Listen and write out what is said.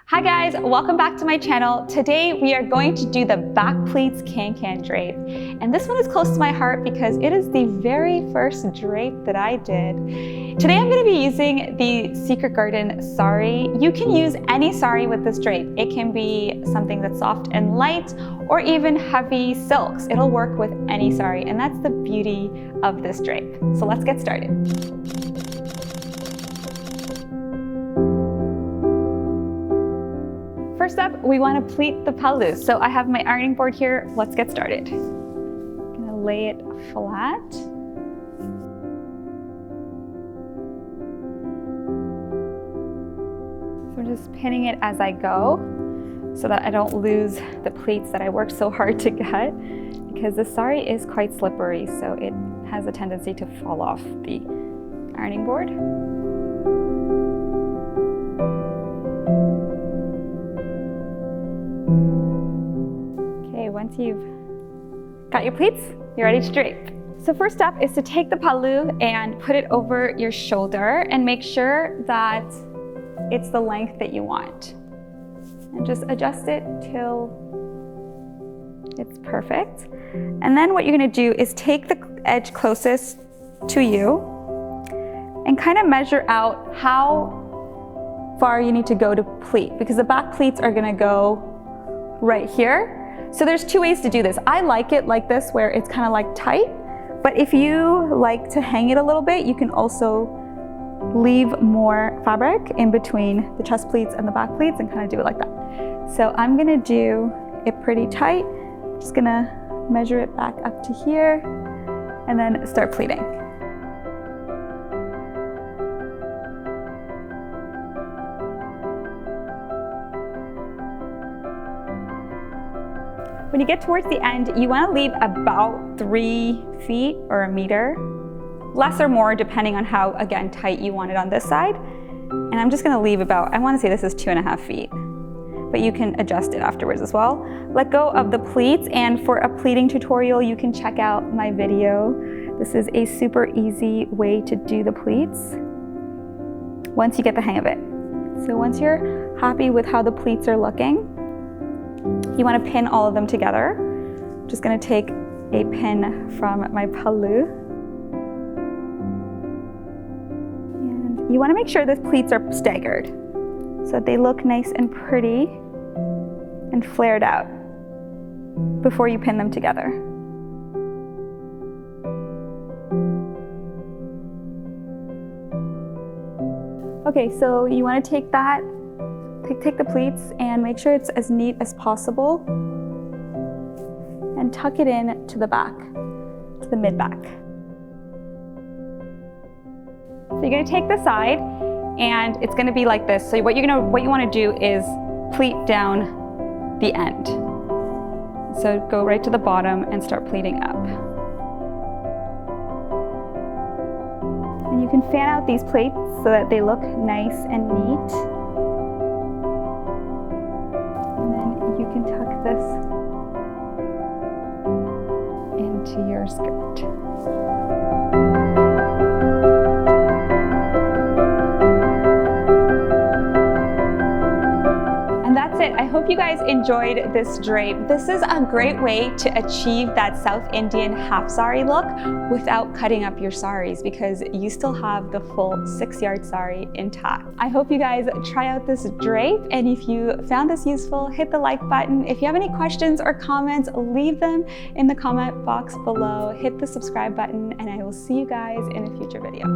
Hi guys, welcome back to my channel. Today we are going to do the back pleats can drape. And this one is close to my heart because it is the very first drape that I did. Today I'm going to be using the Secret Garden sari. You can use any sari with this drape. It can be something that's soft and light or even heavy silks. It'll work with any sari, and that's the beauty of this drape. So let's get started. First up, we want to pleat the pallu. So I have my ironing board here. Let's get started. I'm going to lay it flat. So I'm just pinning it as I go so that I don't lose the pleats that I worked so hard to get, because the sari is quite slippery, so it has a tendency to fall off the ironing board. Once you've got your pleats, you're ready to drape. So first step is to take the pallu and put it over your shoulder and make sure that it's the length that you want. And just adjust it till it's perfect. And then what you're gonna do is take the edge closest to you and kind of measure out how far you need to go to pleat, because the back pleats are gonna go right here. So there's two ways to do this. I like it like this, where it's kind of like tight, but if you like to hang it a little bit, you can also leave more fabric in between the chest pleats and the back pleats and kind of do it like that. So I'm gonna do it pretty tight. Just gonna measure it back up to here and then start pleating. When you get towards the end, you want to leave about 3 feet or a meter, less or more depending on how, again, tight you want it on this side. And I'm just going to leave about, I want to say this is 2.5 feet, but you can adjust it afterwards as well. Let go of the pleats, and for a pleating tutorial, you can check out my video. This is a super easy way to do the pleats once you get the hang of it. So once you're happy with how the pleats are looking, you want to pin all of them together. I'm just going to take a pin from my pallu. And you want to make sure the pleats are staggered so that they look nice and pretty and flared out before you pin them together. Okay, so you want to take the pleats and make sure it's as neat as possible and tuck it in to the back, to the mid-back. So you're gonna take the side and it's gonna be like this. So what you wanna do is pleat down the end. So go right to the bottom and start pleating up. And you can fan out these pleats so that they look nice and neat. You can tuck this into your skirt. And that's it. I hope you guys enjoyed this drape. This is a great way to achieve that South Indian half sari look without cutting up your saris, because you still have the full 6-yard sari intact. I hope you guys try out this drape, and if you found this useful, hit the like button. If you have any questions or comments, leave them in the comment box below. Hit the subscribe button, and I will see you guys in a future video.